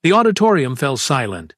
The auditorium fell silent.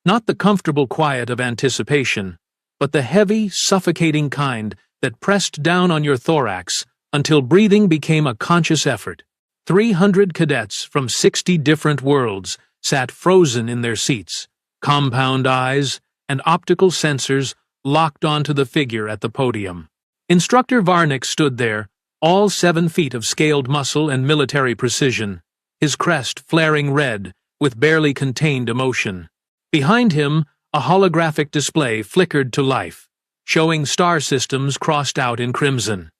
Not the comfortable quiet of anticipation, but the heavy, suffocating kind that pressed down on your thorax until breathing became a conscious effort. 300 cadets from 60 different worlds sat frozen in their seats, compound eyes and optical sensors locked onto the figure at the podium. Instructor Varnick stood there, all 7 feet of scaled muscle and military precision, his crest flaring red with barely contained emotion. Behind him, a holographic display flickered to life, showing star systems crossed out in crimson.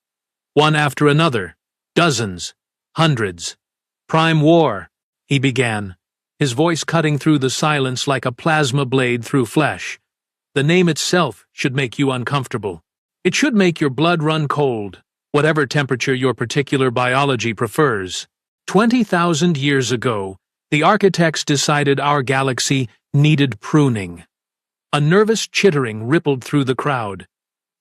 One after another, dozens, hundreds. "Prime War," he began, his voice cutting through the silence like a plasma blade through flesh. The name itself should make you uncomfortable. It should make your blood run cold, whatever temperature your particular biology prefers. 20,000 years ago, the architects decided our galaxy needed pruning. A nervous chittering rippled through the crowd.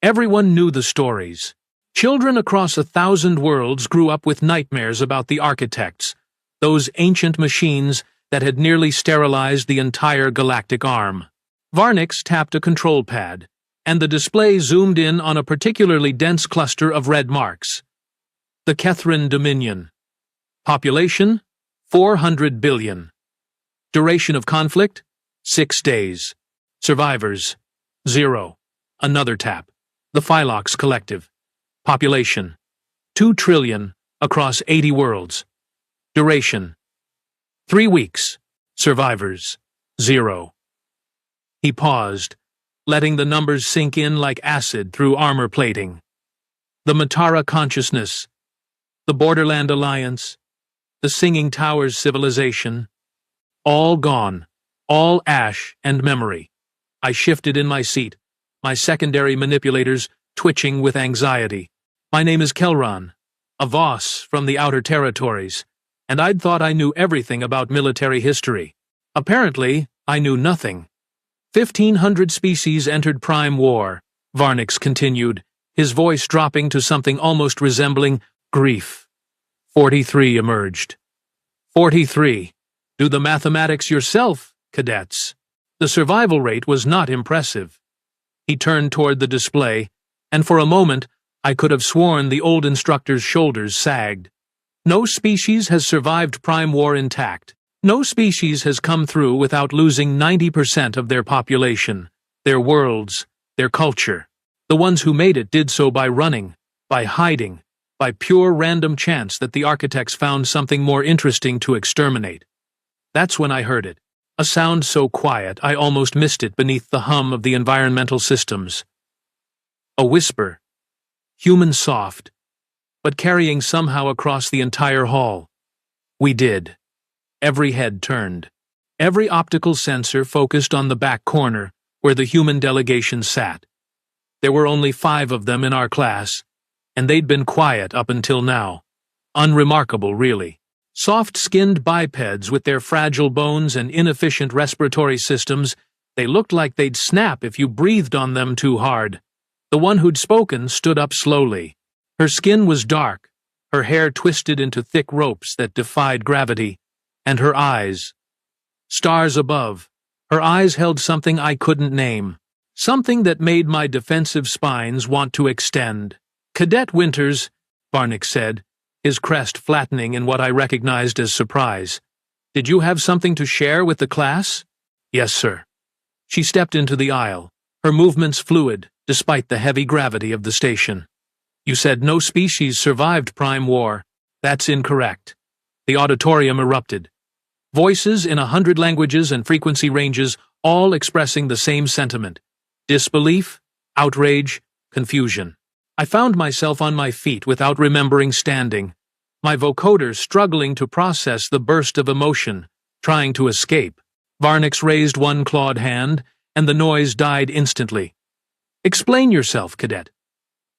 Everyone knew the stories. Children across 1,000 worlds grew up with nightmares about the architects, those ancient machines that had nearly sterilized the entire galactic arm. Varnick tapped a control pad, and the display zoomed in on a particularly dense cluster of red marks. The Kethrin Dominion. Population? 400 billion. Duration of conflict? 6 days. Survivors? 0. Another tap. The Phylox Collective. Population? 2 trillion, across 80 worlds. Duration? 3 weeks. Survivors? 0. He paused, letting the numbers sink in like acid through armor plating. The Matara Consciousness, the Borderland Alliance, the Singing Towers civilization, all gone, all ash and memory. I shifted in my seat, my secondary manipulators twitching with anxiety. My name is Kelron, a Voss from the Outer Territories, and I'd thought I knew everything about military history. Apparently, I knew nothing. 1,500 species entered Prime War, Varnick continued, his voice dropping to something almost resembling grief. 43 emerged. 43. Do the mathematics yourself, cadets. The survival rate was not impressive. He turned toward the display, and for a moment I could have sworn the old instructor's shoulders sagged. No species has survived Prime War intact. No species has come through without losing 90% of their population, their worlds, their culture. The ones who made it did so by running, by hiding, by pure random chance that the architects found something more interesting to exterminate. That's when I heard it. A sound so quiet I almost missed it beneath the hum of the environmental systems. A whisper. Human soft, but carrying somehow across the entire hall. We did. Every head turned. Every optical sensor focused on the back corner, where the human delegation sat. There were only 5 of them in our class, and they'd been quiet up until now. Unremarkable, really. Soft-skinned bipeds with their fragile bones and inefficient respiratory systems, they looked like they'd snap if you breathed on them too hard. The one who'd spoken stood up slowly. Her skin was dark, her hair twisted into thick ropes that defied gravity, and her eyes. Stars above, her eyes held something I couldn't name, something that made my defensive spines want to extend. "Cadet Winters," Varnick said, his crest flattening in what I recognized as surprise. "Did you have something to share with the class?" "Yes, sir." She stepped into the aisle, her movements fluid, despite the heavy gravity of the station. "You said no species survived Prime War. That's incorrect." The auditorium erupted. Voices in 100 languages and frequency ranges, all expressing the same sentiment. Disbelief, outrage, confusion. I found myself on my feet without remembering standing, my vocoder struggling to process the burst of emotion, trying to escape. Varnick raised one clawed hand, and the noise died instantly. "Explain yourself, cadet."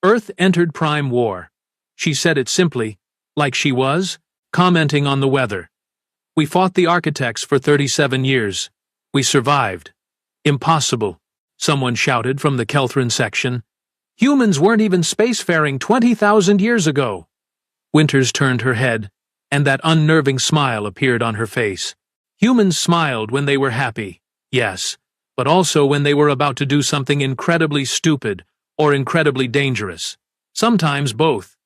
"Earth entered Prime War." She said it simply, like she was, commenting on the weather. "We fought the architects for 37 years. We survived." "Impossible," someone shouted from the Kethrin section. "Humans weren't even spacefaring 20,000 years ago." Winters turned her head, and that unnerving smile appeared on her face. Humans smiled when they were happy, yes, but also when they were about to do something incredibly stupid or incredibly dangerous. Sometimes both.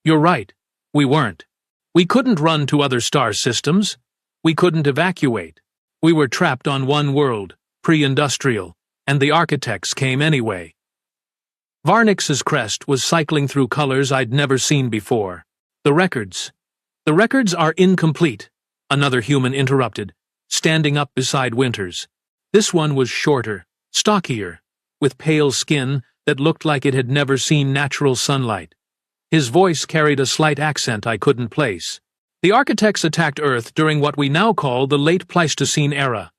You're right, we weren't. We couldn't run to other star systems. We couldn't evacuate. We were trapped on one world, pre-industrial, and the architects came anyway. Varnix's crest was cycling through colors I'd never seen before. The records. The records are incomplete, another human interrupted, standing up beside Winters. This one was shorter, stockier, with pale skin that looked like it had never seen natural sunlight. His voice carried a slight accent I couldn't place. The architects attacked Earth during what we now call the late Pleistocene era.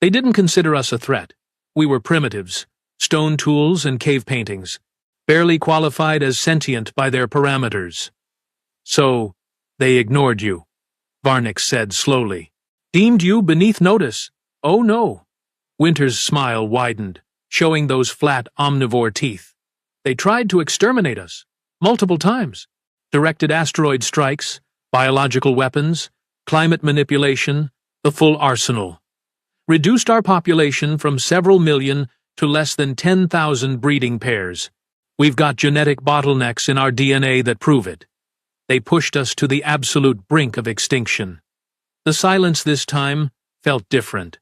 They didn't consider us a threat. We were primitives, stone tools and cave paintings, barely qualified as sentient by their parameters. So, they ignored you, Varnix said slowly. Deemed you beneath notice. Oh no. Winter's smile widened, showing those flat omnivore teeth. They tried to exterminate us. Multiple times. Directed asteroid strikes, biological weapons, climate manipulation, the full arsenal. Reduced our population from several million to less than 10,000 breeding pairs. We've got genetic bottlenecks in our DNA that prove it. They pushed us to the absolute brink of extinction. The silence this time felt different.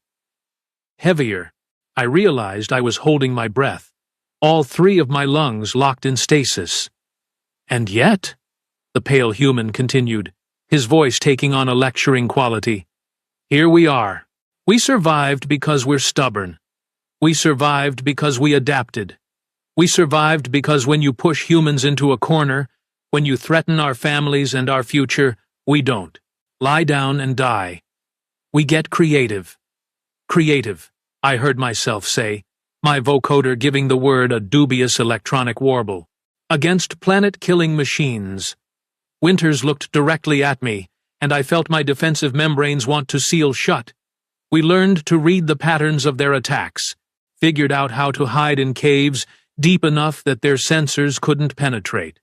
Heavier. I realized I was holding my breath, all three of my lungs locked in stasis. And yet, the pale human continued, his voice taking on a lecturing quality. Here we are. We survived because we're stubborn. We survived because we adapted. We survived because when you push humans into a corner, when you threaten our families and our future, we don't. Lie down and die. We get creative. Creative, I heard myself say, my vocoder giving the word a dubious electronic warble. Against planet-killing machines. Winters looked directly at me, and I felt my defensive membranes want to seal shut. We learned to read the patterns of their attacks, figured out how to hide in caves deep enough that their sensors couldn't penetrate.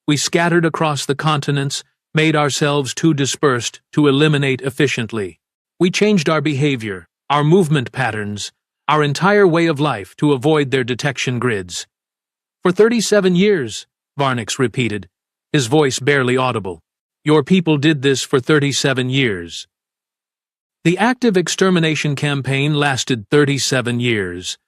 We scattered across the continents, made ourselves too dispersed to eliminate efficiently. We changed our behavior, our movement patterns, our entire way of life to avoid their detection grids. For 37 years, Varnix repeated, his voice barely audible. Your people did this for 37 years. The active extermination campaign lasted 37 years.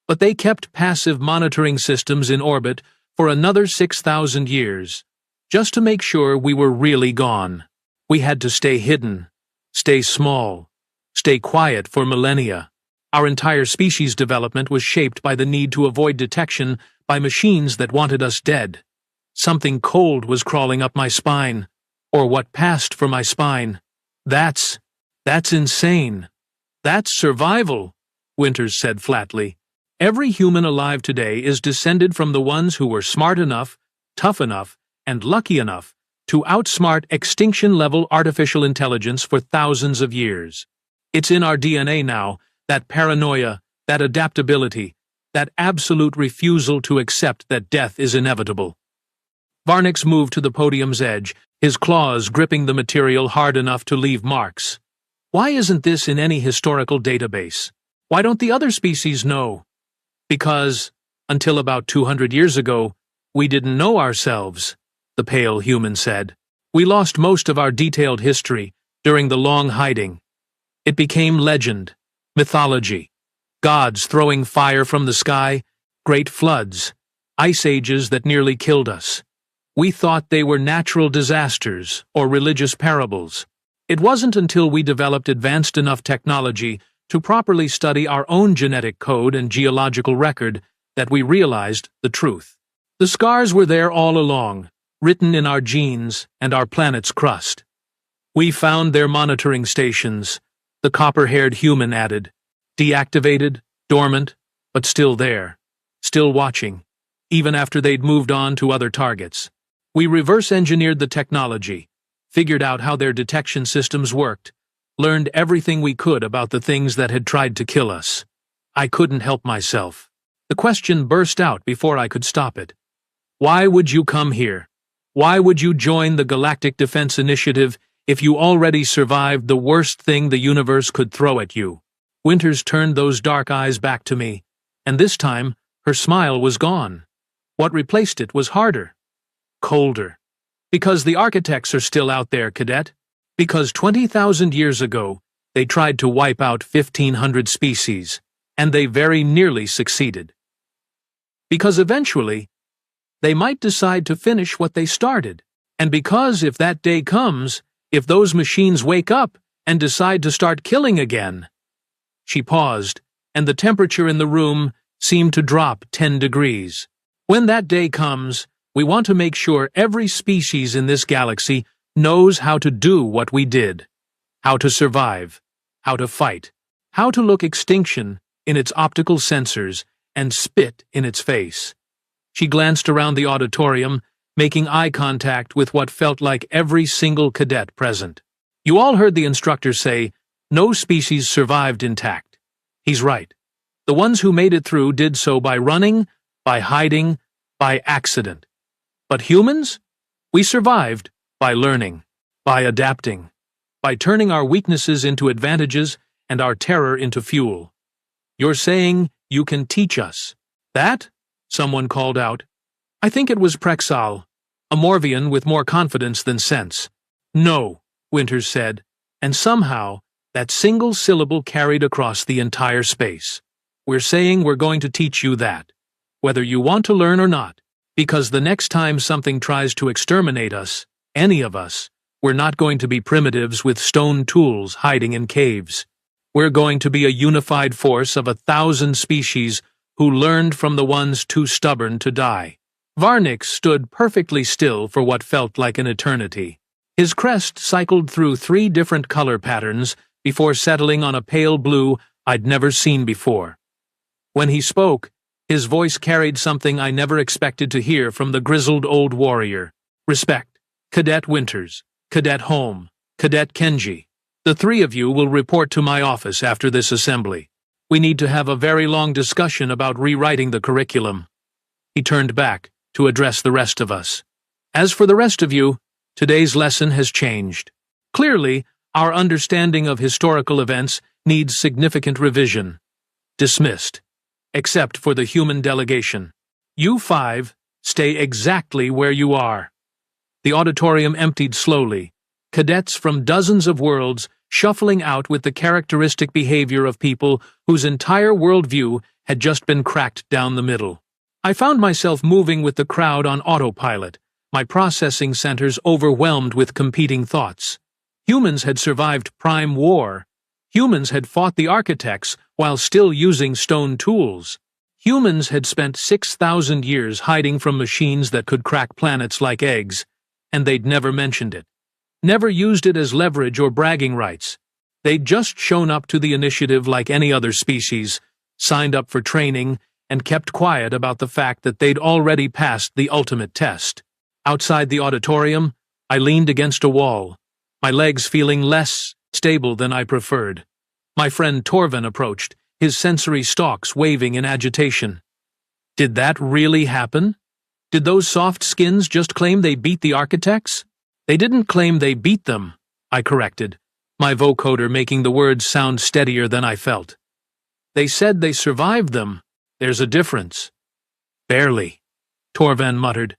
But they kept passive monitoring systems in orbit for another 6,000 years, just to make sure we were really gone. We had to stay hidden, stay small, stay quiet for millennia. Our entire species development was shaped by the need to avoid detection by machines that wanted us dead. Something cold was crawling up my spine, or what passed for my spine. That's insane. That's survival, Winters said flatly. Every human alive today is descended from the ones who were smart enough, tough enough, and lucky enough to outsmart extinction-level artificial intelligence for thousands of years. It's in our DNA now, that paranoia, that adaptability, that absolute refusal to accept that death is inevitable. Varnix moved to the podium's edge, his claws gripping the material hard enough to leave marks. Why isn't this in any historical database? Why don't the other species know? Because, until about 200 years ago, we didn't know ourselves, the pale human said. We lost most of our detailed history during the long hiding. It became legend, mythology. Gods throwing fire from the sky, great floods, ice ages that nearly killed us. We thought they were natural disasters or religious parables. It wasn't until we developed advanced enough technology to properly study our own genetic code and geological record that we realized the truth. The scars were there all along, written in our genes and our planet's crust. We found their monitoring stations, the copper-haired human added. Deactivated, dormant, but still there, still watching, even after they'd moved on to other targets. We reverse-engineered the technology, figured out how their detection systems worked, learned everything we could about the things that had tried to kill us. I couldn't help myself. The question burst out before I could stop it. Why would you come here? Why would you join the Galactic Defense Initiative if you already survived the worst thing the universe could throw at you? Winters turned those dark eyes back to me, and this time, her smile was gone. What replaced it was harder. Colder. Because the architects are still out there, cadet. Because 20,000 years ago, they tried to wipe out 1,500 species, and they very nearly succeeded. Because eventually, they might decide to finish what they started. And because if that day comes, if those machines wake up and decide to start killing again. She paused, and the temperature in the room seemed to drop 10 degrees. When that day comes, we want to make sure every species in this galaxy knows how to do what we did. How to survive. How to fight. How to look extinction in its optical sensors and spit in its face. She glanced around the auditorium, making eye contact with what felt like every single cadet present. You all heard the instructor say, "No species survived intact." He's right. The ones who made it through did so by running, by hiding, by accident. But humans? We survived by learning, by adapting, by turning our weaknesses into advantages and our terror into fuel. You're saying you can teach us. That? Someone called out. I think it was Prexal, a Morvian with more confidence than sense. No, Winters said, and somehow that single syllable carried across the entire space. We're saying we're going to teach you that, whether you want to learn or not, because the next time something tries to exterminate us, any of us, we're not going to be primitives with stone tools hiding in caves. We're going to be a unified force of 1,000 species who learned from the ones too stubborn to die. Varnick stood perfectly still for what felt like an eternity. His crest cycled through 3 different color patterns before settling on a pale blue I'd never seen before. When he spoke, his voice carried something I never expected to hear from the grizzled old warrior. Respect. Cadet Winters, Cadet Holm, Cadet Kenji. The 3 of you will report to my office after this assembly. We need to have a very long discussion about rewriting the curriculum. He turned back to address the rest of us. As for the rest of you, today's lesson has changed. Clearly, our understanding of historical events needs significant revision. Dismissed. Except for the human delegation. You 5, stay exactly where you are. The auditorium emptied slowly, cadets from dozens of worlds shuffling out with the characteristic behavior of people whose entire worldview had just been cracked down the middle. I found myself moving with the crowd on autopilot, my processing centers overwhelmed with competing thoughts. Humans had survived prime war. Humans had fought the architects while still using stone tools. Humans had spent 6,000 years hiding from machines that could crack planets like eggs, and they'd never mentioned it. Never used it as leverage or bragging rights. They'd just shown up to the initiative like any other species, signed up for training, and kept quiet about the fact that they'd already passed the ultimate test. Outside the auditorium, I leaned against a wall, my legs feeling less stable than I preferred. My friend Torven approached, his sensory stalks waving in agitation. Did that really happen? Did those soft skins just claim they beat the architects? They didn't claim they beat them, I corrected, my vocoder making the words sound steadier than I felt. They said they survived them. There's a difference. Barely, Torven muttered.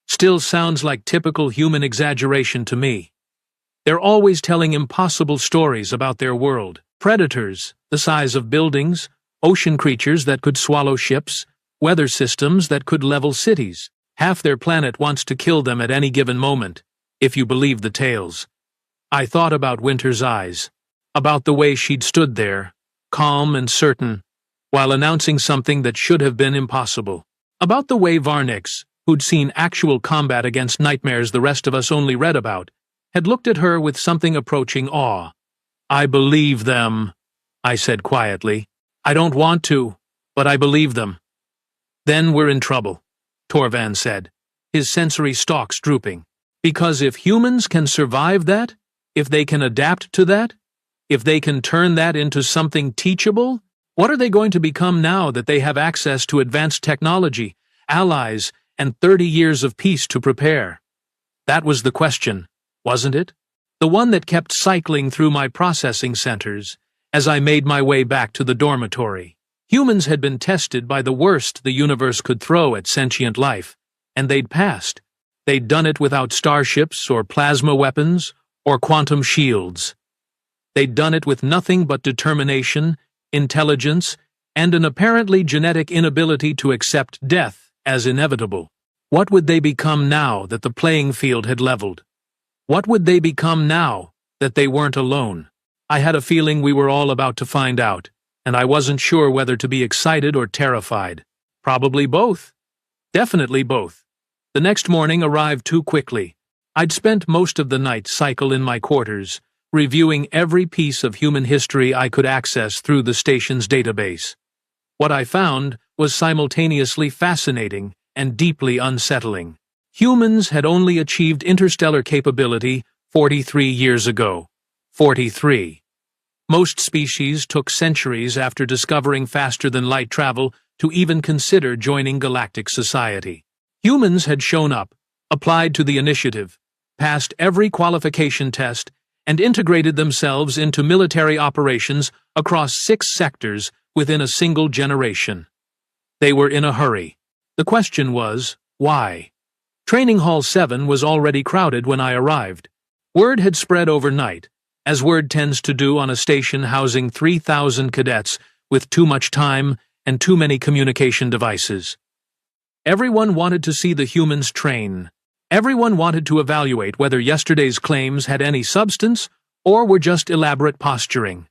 Still sounds like typical human exaggeration to me. They're always telling impossible stories about their world. Predators, the size of buildings, ocean creatures that could swallow ships, weather systems that could level cities. Half their planet wants to kill them at any given moment, if you believe the tales. I thought about Winter's eyes, about the way she'd stood there, calm and certain, while announcing something that should have been impossible. About the way Varnick's, who'd seen actual combat against nightmares the rest of us only read about, had looked at her with something approaching awe. I believe them, I said quietly. I don't want to, but I believe them. Then we're in trouble, Torvan said, his sensory stalks drooping. Because if humans can survive that, if they can adapt to that, if they can turn that into something teachable, what are they going to become now that they have access to advanced technology, allies, and 30 years of peace to prepare? That was the question, wasn't it? the one that kept cycling through my processing centers as I made my way back to the dormitory. Humans had been tested by the worst the universe could throw at sentient life, and they'd passed. They'd done it without starships or plasma weapons or quantum shields. They'd done it with nothing but determination, intelligence, and an apparently genetic inability to accept death as inevitable. What would they become now that the playing field had leveled? What would they become now that they weren't alone? I had a feeling we were all about to find out, and I wasn't sure whether to be excited or terrified. Probably both. Definitely both. The next morning arrived too quickly. I'd spent most of the night cycle in my quarters, reviewing every piece of human history I could access through the station's database. What I found was simultaneously fascinating and deeply unsettling. Humans had only achieved interstellar capability 43 years ago. 43. Most species took centuries after discovering faster-than-light travel to even consider joining galactic society. Humans had shown up, applied to the initiative, passed every qualification test, and integrated themselves into military operations across 6 sectors within a single generation. They were in a hurry. The question was, why? Training Hall 7 was already crowded when I arrived. Word had spread overnight, as word tends to do on a station housing 3,000 cadets with too much time and too many communication devices. Everyone wanted to see the humans train. Everyone wanted to evaluate whether yesterday's claims had any substance or were just elaborate posturing.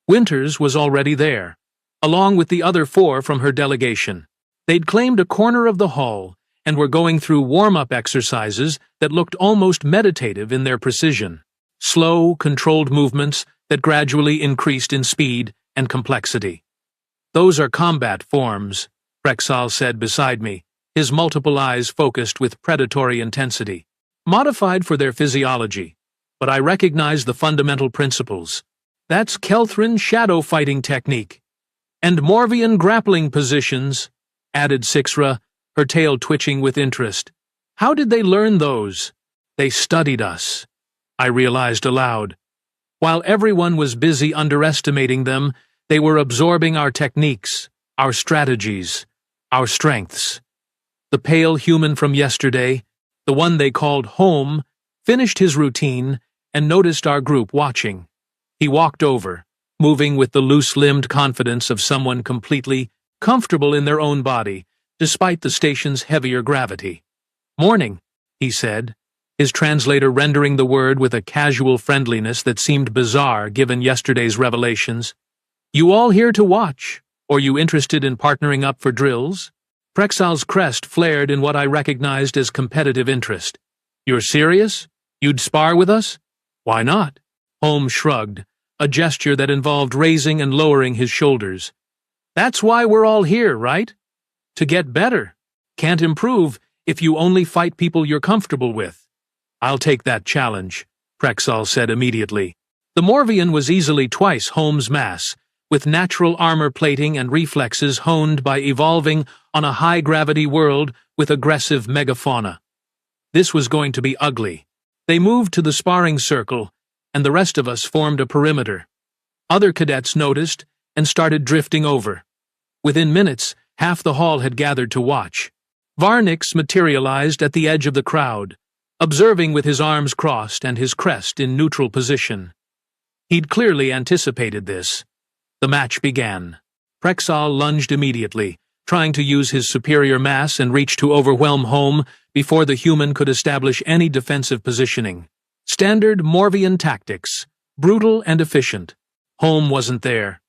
Winters was already there, along with the other 4 from her delegation. They'd claimed a corner of the hall and were going through warm-up exercises that looked almost meditative in their precision. Slow, controlled movements that gradually increased in speed and complexity. "Those are combat forms," Prexal said beside me, his multiple eyes focused with predatory intensity. "Modified for their physiology, but I recognize the fundamental principles. That's Kelthran shadow fighting technique. And Morvian grappling positions," added Sixra, her tail twitching with interest. "How did they learn those?" "They studied us," I realized aloud. While everyone was busy underestimating them, they were absorbing our techniques, our strategies, our strengths. The pale human from yesterday, the one they called home, finished his routine and noticed our group watching. He walked over, moving with the loose-limbed confidence of someone completely comfortable in their own body, despite the station's heavier gravity. "Morning," he said, his translator rendering the word with a casual friendliness that seemed bizarre given yesterday's revelations. "You all here to watch, or you interested in partnering up for drills?" Prexal's crest flared in what I recognized as competitive interest. "You're serious? You'd spar with us?" "Why not?" Holmes shrugged, a gesture that involved raising and lowering his shoulders. "That's why we're all here, right? To get better. Can't improve if you only fight people you're comfortable with." "I'll take that challenge," Prexal said immediately. The Morvian was easily twice Holmes' mass, with natural armor plating and reflexes honed by evolving on a high-gravity world with aggressive megafauna. This was going to be ugly. They moved to the sparring circle, and the rest of us formed a perimeter. Other cadets noticed and started drifting over. Within minutes, half the hall had gathered to watch. Varnix materialized at the edge of the crowd, observing with his arms crossed and his crest in neutral position. He'd clearly anticipated this. The match began. Prexal lunged immediately, trying to use his superior mass and reach to overwhelm Home before the human could establish any defensive positioning. Standard Morvian tactics, brutal and efficient. Home wasn't there.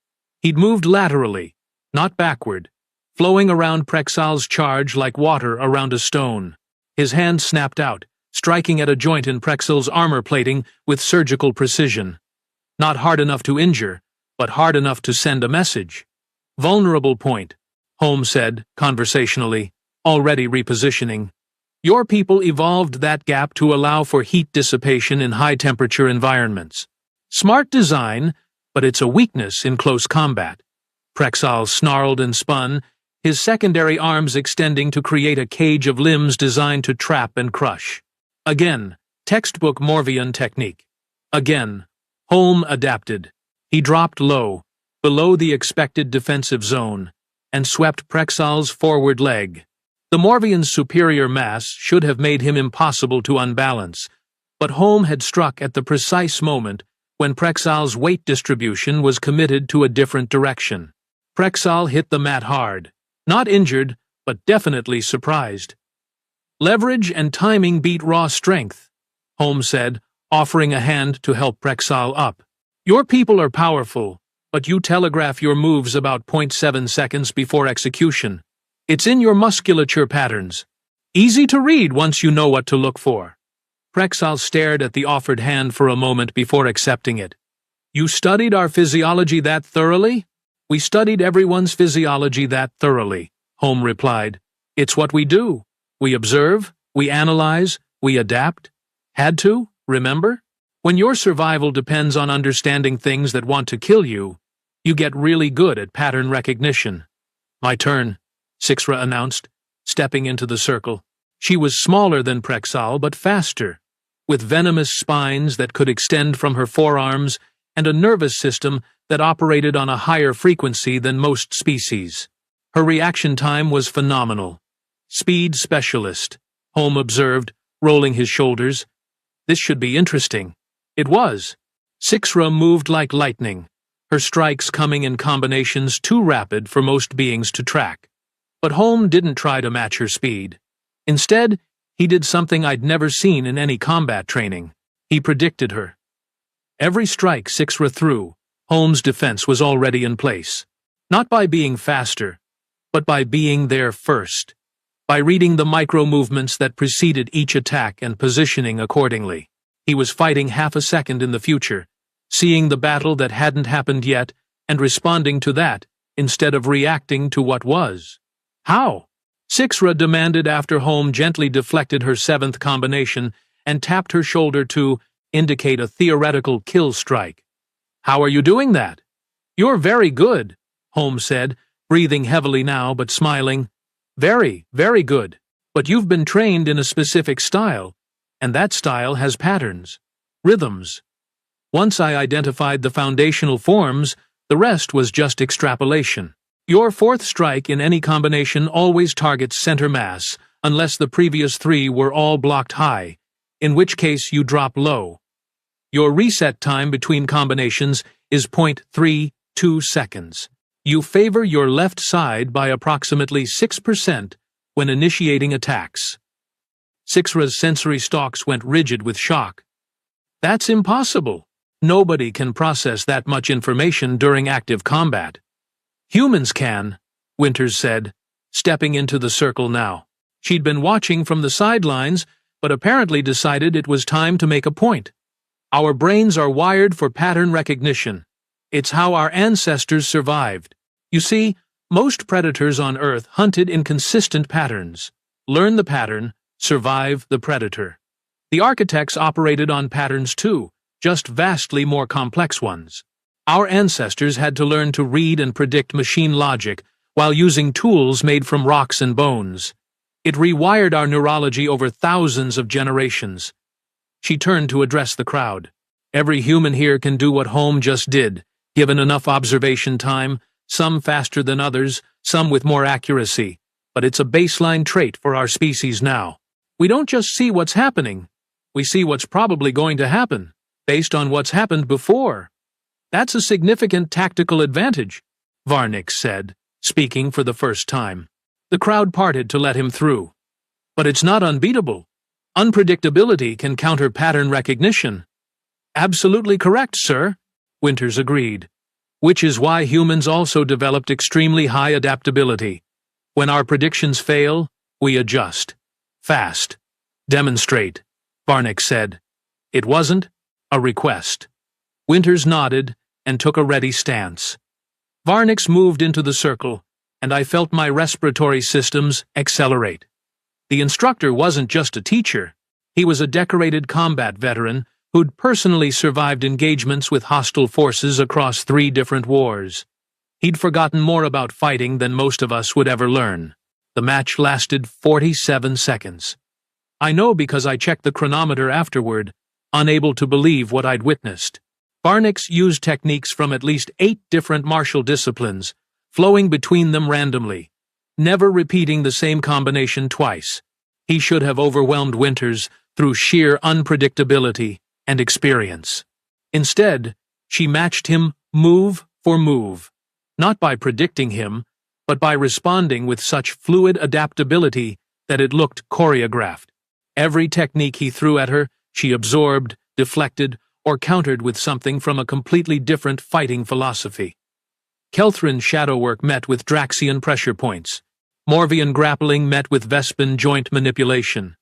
He'd moved laterally, not backward, flowing around Prexal's charge like water around a stone. His hand snapped out, striking at a joint in Prexal's armor plating with surgical precision. Not hard enough to injure, but hard enough to send a message. "Vulnerable point," Holmes said, conversationally, already repositioning. "Your people evolved that gap to allow for heat dissipation in high-temperature environments. Smart design, but it's a weakness in close combat." Prexal snarled and spun, his secondary arms extending to create a cage of limbs designed to trap and crush. Again, textbook Morvian technique. Again, Holm adapted. He dropped low, below the expected defensive zone, and swept Prexal's forward leg. The Morvian's superior mass should have made him impossible to unbalance, but Holm had struck at the precise moment when Prexal's weight distribution was committed to a different direction. Prexal hit the mat hard, not injured, but definitely surprised. "Leverage and timing beat raw strength," Holm said, offering a hand to help Prexal up. "Your people are powerful, but you telegraph your moves about 0.7 seconds before execution. It's in your musculature patterns. Easy to read once you know what to look for." Prexal stared at the offered hand for a moment before accepting it. "You studied our physiology that thoroughly?" "We studied everyone's physiology that thoroughly," Holm replied. "It's what we do. We observe, we analyze, we adapt. Had to, remember? When your survival depends on understanding things that want to kill you, you get really good at pattern recognition." "My turn," Sixra announced, stepping into the circle. She was smaller than Prexal, but faster, with venomous spines that could extend from her forearms and a nervous system that operated on a higher frequency than most species. Her reaction time was phenomenal. "Speed specialist," Holm observed, rolling his shoulders. "This should be interesting." It was. Sixra moved like lightning, her strikes coming in combinations too rapid for most beings to track. But Holm didn't try to match her speed. Instead, he did something I'd never seen in any combat training. He predicted her. Every strike Sixra threw, Holm's defense was already in place. Not by being faster, but by being there first. By reading the micro-movements that preceded each attack and positioning accordingly. He was fighting half a second in the future, seeing the battle that hadn't happened yet and responding to that instead of reacting to what was. How? Sixra demanded after Holm gently deflected her seventh combination and tapped her shoulder to indicate a theoretical kill strike. "How are you doing that?" "You're very good," Holm said, breathing heavily now but smiling. "Very, very good. But you've been trained in a specific style, and that style has patterns, rhythms. Once I identified the foundational forms, the rest was just extrapolation. Your fourth strike in any combination always targets center mass, unless the previous three were all blocked high, in which case you drop low. Your reset time between combinations is 0.32 seconds. You favor your left side by approximately 6% when initiating attacks." Sixra's sensory stalks went rigid with shock. "That's impossible. Nobody can process that much information during active combat." "Humans can," Winters said, stepping into the circle now. She'd been watching from the sidelines, but apparently decided it was time to make a point. "Our brains are wired for pattern recognition. It's how our ancestors survived. You see, most predators on Earth hunted in consistent patterns. Learn the pattern, survive the predator. The architects operated on patterns too, just vastly more complex ones. Our ancestors had to learn to read and predict machine logic while using tools made from rocks and bones. It rewired our neurology over thousands of generations." She turned to address the crowd. "Every human here can do what Holm just did, given enough observation time, some faster than others, some with more accuracy. But it's a baseline trait for our species now. We don't just see what's happening, we see what's probably going to happen, based on what's happened before. That's a significant tactical advantage," Varnick said, speaking for the first time. The crowd parted to let him through. "But it's not unbeatable. Unpredictability can counter pattern recognition." "Absolutely correct, sir," Winters agreed. "Which is why humans also developed extremely high adaptability. When our predictions fail, we adjust. Fast. Demonstrate," Varnick said. It wasn't a request. Winters nodded and took a ready stance. Varnick's moved into the circle, and I felt my respiratory systems accelerate. The instructor wasn't just a teacher. He was a decorated combat veteran who'd personally survived engagements with hostile forces across 3 different wars. He'd forgotten more about fighting than most of us would ever learn. The match lasted 47 seconds. I know because I checked the chronometer afterward, unable to believe what I'd witnessed. Varnix used techniques from at least 8 different martial disciplines, flowing between them randomly, never repeating the same combination twice. He should have overwhelmed Winters through sheer unpredictability and experience. Instead, she matched him move for move, not by predicting him, but by responding with such fluid adaptability that it looked choreographed. Every technique he threw at her, she absorbed, deflected, or countered with something from a completely different fighting philosophy. Kelthrin's shadow work met with Draxian pressure points. Morvian grappling met with Vespin joint manipulation.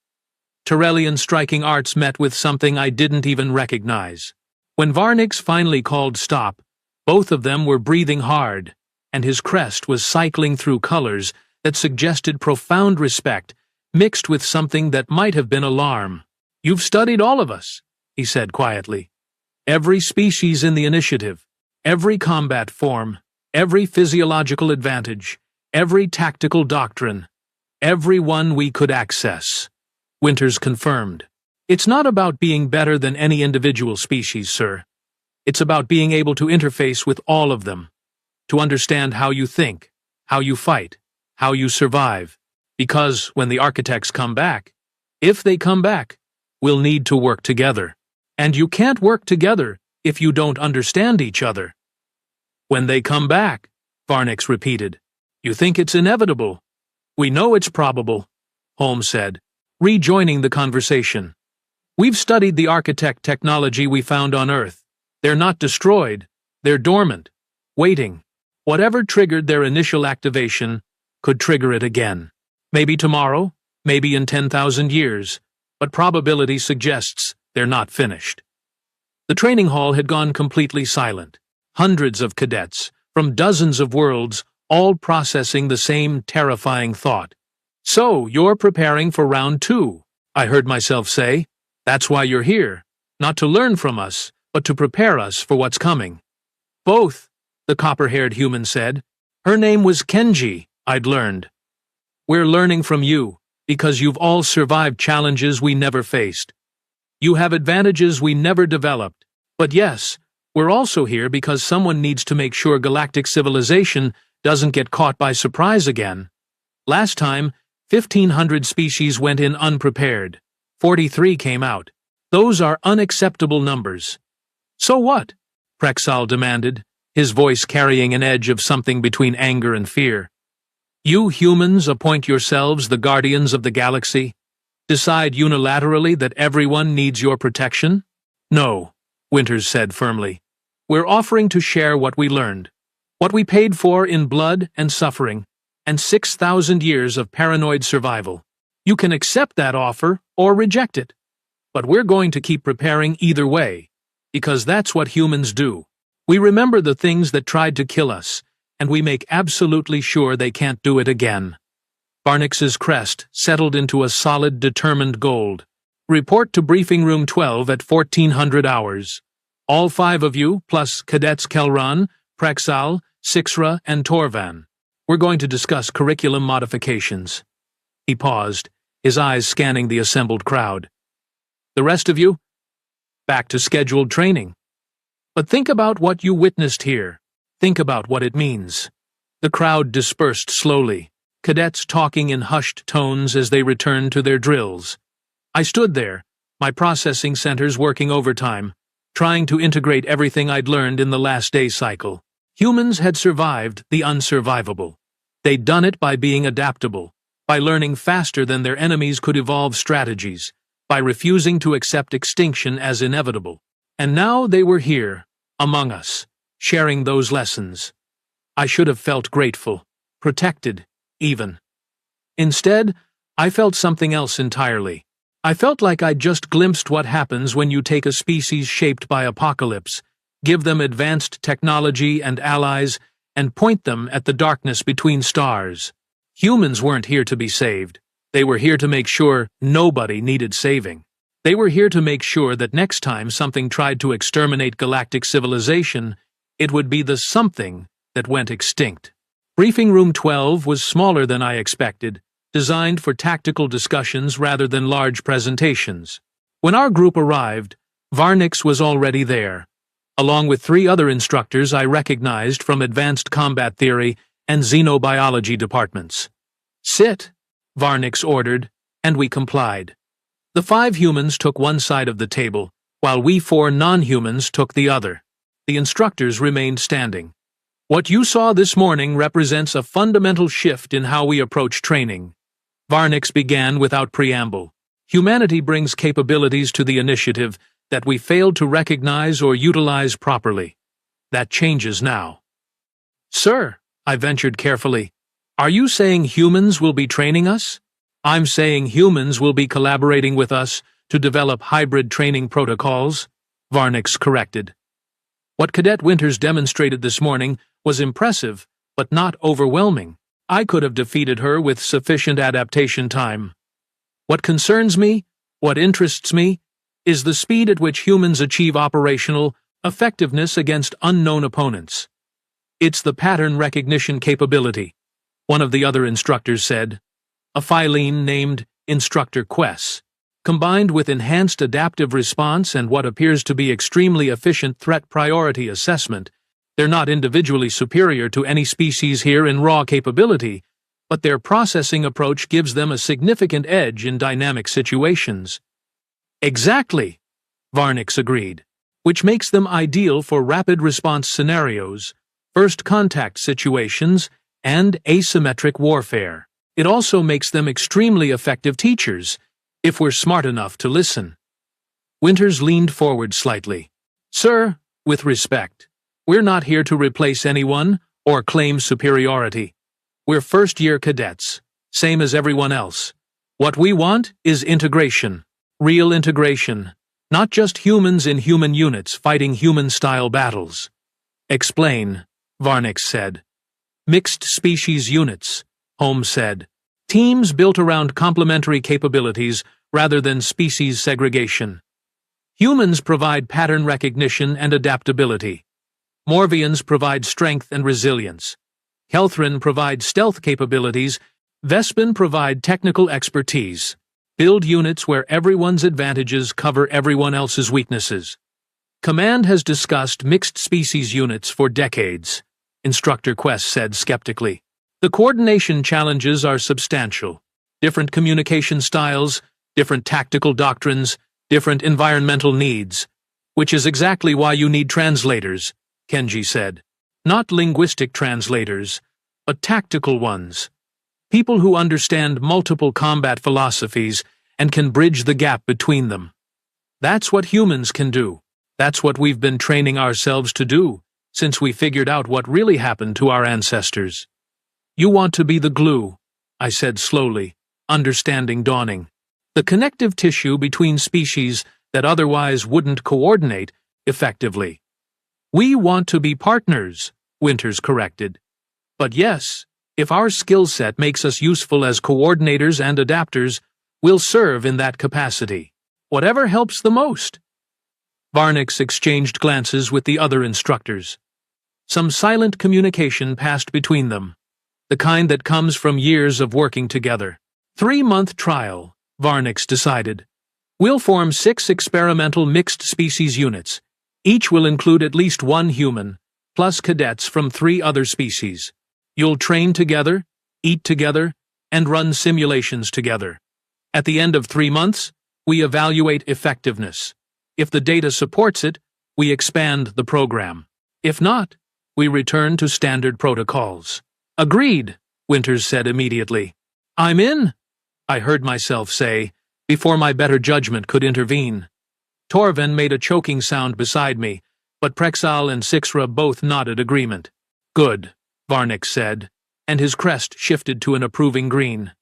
Terrellian striking arts met with something I didn't even recognize. When Varnix finally called stop, both of them were breathing hard, and his crest was cycling through colors that suggested profound respect, mixed with something that might have been alarm. "You've studied all of us," he said quietly. "Every species in the initiative, every combat form, every physiological advantage, every tactical doctrine, every one we could access." Winters confirmed. "It's not about being better than any individual species, sir. It's about being able to interface with all of them, to understand how you think, how you fight, how you survive. Because when the architects come back, if they come back, we'll need to work together. And you can't work together if you don't understand each other." "When they come back," Varnix repeated. "You think it's inevitable?" "We know it's probable," Holmes said, rejoining the conversation. "We've studied the architect technology we found on Earth. They're not destroyed, they're dormant, waiting. Whatever triggered their initial activation could trigger it again. Maybe tomorrow, maybe in 10,000 years, but probability suggests they're not finished." The training hall had gone completely silent. Hundreds of cadets, from dozens of worlds, all processing the same terrifying thought. "So, you're preparing for round 2, I heard myself say. That's why you're here, not to learn from us, but to prepare us for what's coming." "Both," the copper-haired human said. "Her name was Kenji, I'd learned. We're learning from you, because you've all survived challenges we never faced. You have advantages we never developed. But yes, we're also here because someone needs to make sure galactic civilization doesn't get caught by surprise again. Last time, 1,500 species went in unprepared. 43 came out. Those are unacceptable numbers." "So what?" Prexal demanded, his voice carrying an edge of something between anger and fear. "You humans appoint yourselves the guardians of the galaxy? Decide unilaterally that everyone needs your protection?" "No," Winters said firmly. "We're offering to share what we learned, what we paid for in blood and suffering, and 6,000 years of paranoid survival. You can accept that offer or reject it. But we're going to keep preparing either way, because that's what humans do. We remember the things that tried to kill us, and we make absolutely sure they can't do it again." Varnix's crest settled into a solid, determined gold. "Report to Briefing Room 12 at 1400 hours. All 5 of you, plus Cadets Kelran, Prexal, Sixra, and Torvan. We're going to discuss curriculum modifications." He paused, his eyes scanning the assembled crowd. "The rest of you? Back to scheduled training. But think about what you witnessed here. Think about what it means." The crowd dispersed slowly, cadets talking in hushed tones as they returned to their drills. I stood there, my processing centers working overtime, trying to integrate everything I'd learned in the last day cycle. Humans had survived the unsurvivable. They'd done it by being adaptable, by learning faster than their enemies could evolve strategies, by refusing to accept extinction as inevitable. And now they were here, among us, sharing those lessons. I should have felt grateful, protected, even. Instead, I felt something else entirely. I felt like I'd just glimpsed what happens when you take a species shaped by apocalypse, give them advanced technology and allies, and point them at the darkness between stars. Humans weren't here to be saved. They were here to make sure nobody needed saving. They were here to make sure that next time something tried to exterminate galactic civilization, it would be the something that went extinct. Briefing Room 12 was smaller than I expected, designed for tactical discussions rather than large presentations. When our group arrived, Varnix was already there, along with 3 other instructors I recognized from Advanced Combat Theory and Xenobiology departments. "Sit," Varnix ordered, and we complied. The 5 humans took one side of the table, while we 4 non-humans took the other. The instructors remained standing. "What you saw this morning represents a fundamental shift in how we approach training," Varnix began without preamble. "Humanity brings capabilities to the initiative that we failed to recognize or utilize properly. That changes now." "Sir," I ventured carefully, "are you saying humans will be training us?" "I'm saying humans will be collaborating with us to develop hybrid training protocols," Varnix corrected. What Cadet Winters demonstrated this morning was impressive, but not overwhelming. I could have defeated her with sufficient adaptation time. What concerns me, what interests me, is the speed at which humans achieve operational effectiveness against unknown opponents. "It's the pattern recognition capability," one of the other instructors said. "A phylline named Instructor Quest, combined with enhanced adaptive response and what appears to be extremely efficient threat priority assessment. They're not individually superior to any species here in raw capability, but their processing approach gives them a significant edge in dynamic situations." "Exactly," Varnix agreed, "which makes them ideal for rapid response scenarios, first contact situations, and asymmetric warfare. It also makes them extremely effective teachers, if we're smart enough to listen." Winters leaned forward slightly. "Sir, with respect, we're not here to replace anyone or claim superiority. We're first-year cadets, same as everyone else. What we want is integration. Real integration, not just humans in human units fighting human-style battles." "Explain," Varnix said. "Mixed species units," Holmes said. "Teams built around complementary capabilities rather than species segregation. Humans provide pattern recognition and adaptability. Morvians provide strength and resilience. Kelthrin provide stealth capabilities. Vespin provide technical expertise. Build units where everyone's advantages cover everyone else's weaknesses. Command has discussed mixed species units for decades," Instructor Quest said skeptically. "The coordination challenges are substantial. Different communication styles, different tactical doctrines, different environmental needs. Which is exactly why you need translators," Kenji said. "Not linguistic translators, but tactical ones. People who understand multiple combat philosophies and can bridge the gap between them. That's what humans can do. That's what we've been training ourselves to do since we figured out what really happened to our ancestors." "You want to be the glue," I said slowly, understanding dawning. "The connective tissue between species that otherwise wouldn't coordinate effectively." "We want to be partners," Winters corrected. "But yes, if our skill set makes us useful as coordinators and adapters, we'll serve in that capacity. Whatever helps the most." Varnix exchanged glances with the other instructors. Some silent communication passed between them, the kind that comes from years of working together. 3-month trial, Varnix decided. "We'll form 6 experimental mixed-species units. Each will include at least 1 human, plus cadets from 3 other species. You'll train together, eat together, and run simulations together. At the end of 3 months, we evaluate effectiveness. If the data supports it, we expand the program. If not, we return to standard protocols." "Agreed," Winters said immediately. "I'm in," I heard myself say, before my better judgment could intervene. Torvin made a choking sound beside me, but Prexal and Sixra both nodded agreement. "Good," Varnix said, and his crest shifted to an approving green.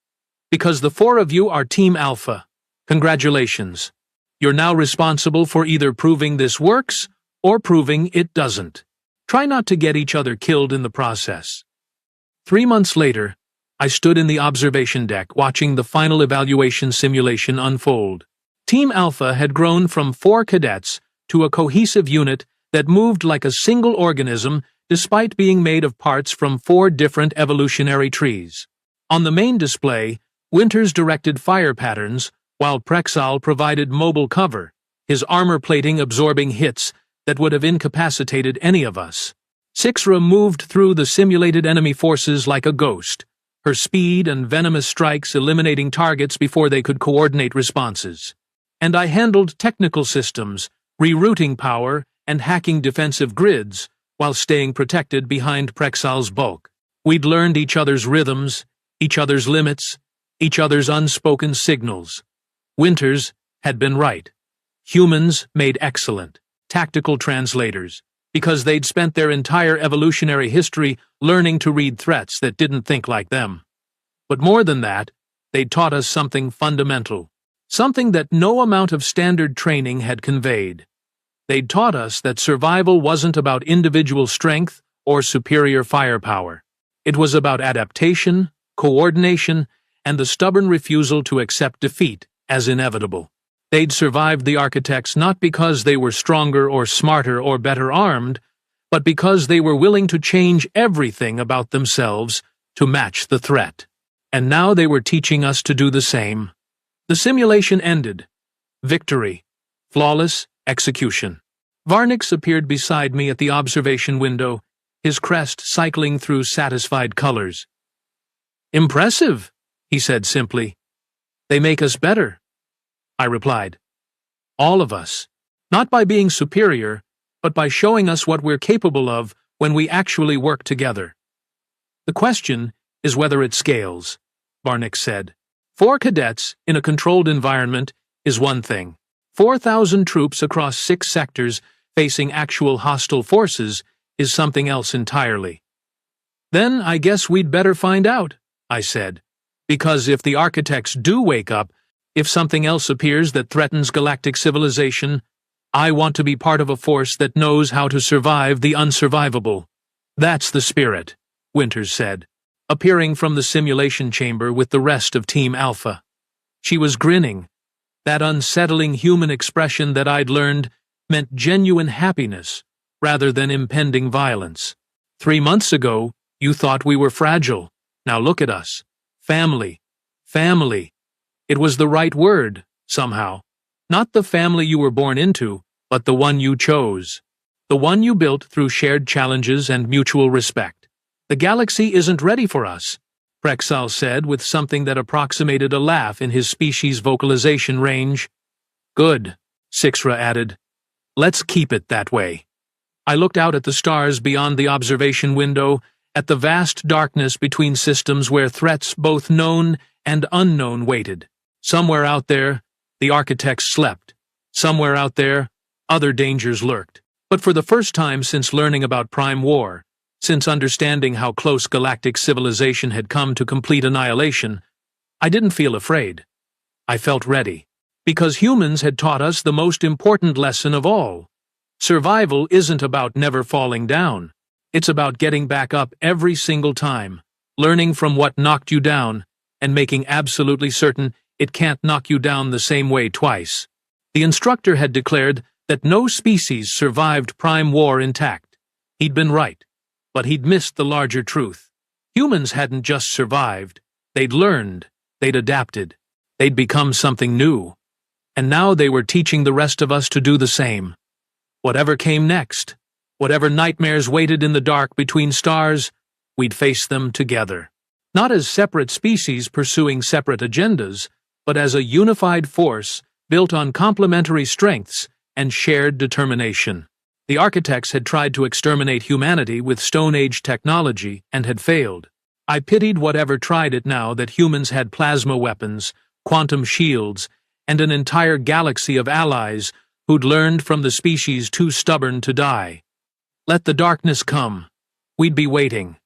"Because the 4 of you are Team Alpha. Congratulations. You're now responsible for either proving this works or proving it doesn't. Try not to get each other killed in the process." 3 months later, I stood in the observation deck watching the final evaluation simulation unfold. Team Alpha had grown from 4 cadets to a cohesive unit that moved like a single organism despite being made of parts from 4 different evolutionary trees. On the main display, Winters directed fire patterns, while Prexal provided mobile cover, his armor plating absorbing hits that would have incapacitated any of us. Sixra moved through the simulated enemy forces like a ghost, her speed and venomous strikes eliminating targets before they could coordinate responses. And I handled technical systems, rerouting power, and hacking defensive grids, while staying protected behind Prexal's bulk. We'd learned each other's rhythms, each other's limits, each other's unspoken signals. Winters had been right. Humans made excellent, tactical translators, because they'd spent their entire evolutionary history learning to read threats that didn't think like them. But more than that, they'd taught us something fundamental, something that no amount of standard training had conveyed. They'd taught us that survival wasn't about individual strength or superior firepower. It was about adaptation, coordination, and the stubborn refusal to accept defeat as inevitable. They'd survived the architects not because they were stronger or smarter or better armed, but because they were willing to change everything about themselves to match the threat. And now they were teaching us to do the same. The simulation ended. Victory. Flawless execution. Varnix appeared beside me at the observation window, his crest cycling through satisfied colors. "Impressive," he said simply. "They make us better," I replied. "All of us. Not by being superior, but by showing us what we're capable of when we actually work together. The question is whether it scales," Varnix said. 4 cadets in a controlled environment is one thing. 4,000 troops across 6 sectors facing actual hostile forces is something else entirely. "Then I guess we'd better find out," I said, "because if the architects do wake up, if something else appears that threatens galactic civilization, I want to be part of a force that knows how to survive the unsurvivable." "That's the spirit," Winters said, appearing from the simulation chamber with the rest of Team Alpha. She was grinning. That unsettling human expression that I'd learned meant genuine happiness rather than impending violence. 3 months ago, you thought we were fragile. Now look at us. Family. Family. It was the right word, somehow. Not the family you were born into, but the one you chose. The one you built through shared challenges and mutual respect. "The galaxy isn't ready for us," Prexal said with something that approximated a laugh in his species' vocalization range. "Good," Sixra added. "Let's keep it that way." I looked out at the stars beyond the observation window, at the vast darkness between systems where threats both known and unknown waited. Somewhere out there, the architects slept. Somewhere out there, other dangers lurked. But for the first time since learning about Prime War, since understanding how close galactic civilization had come to complete annihilation, I didn't feel afraid. I felt ready. Because humans had taught us the most important lesson of all. Survival isn't about never falling down. It's about getting back up every single time, learning from what knocked you down, and making absolutely certain it can't knock you down the same way twice. The instructor had declared that no species survived Prime War intact. He'd been right, but he'd missed the larger truth. Humans hadn't just survived. They'd learned, they'd adapted, they'd become something new. And now they were teaching the rest of us to do the same. Whatever came next, whatever nightmares waited in the dark between stars, we'd face them together. Not as separate species pursuing separate agendas, but as a unified force built on complementary strengths and shared determination. The architects had tried to exterminate humanity with Stone Age technology and had failed. I pitied whatever tried it now that humans had plasma weapons, quantum shields, and an entire galaxy of allies who'd learned from the species too stubborn to die. Let the darkness come. We'd be waiting.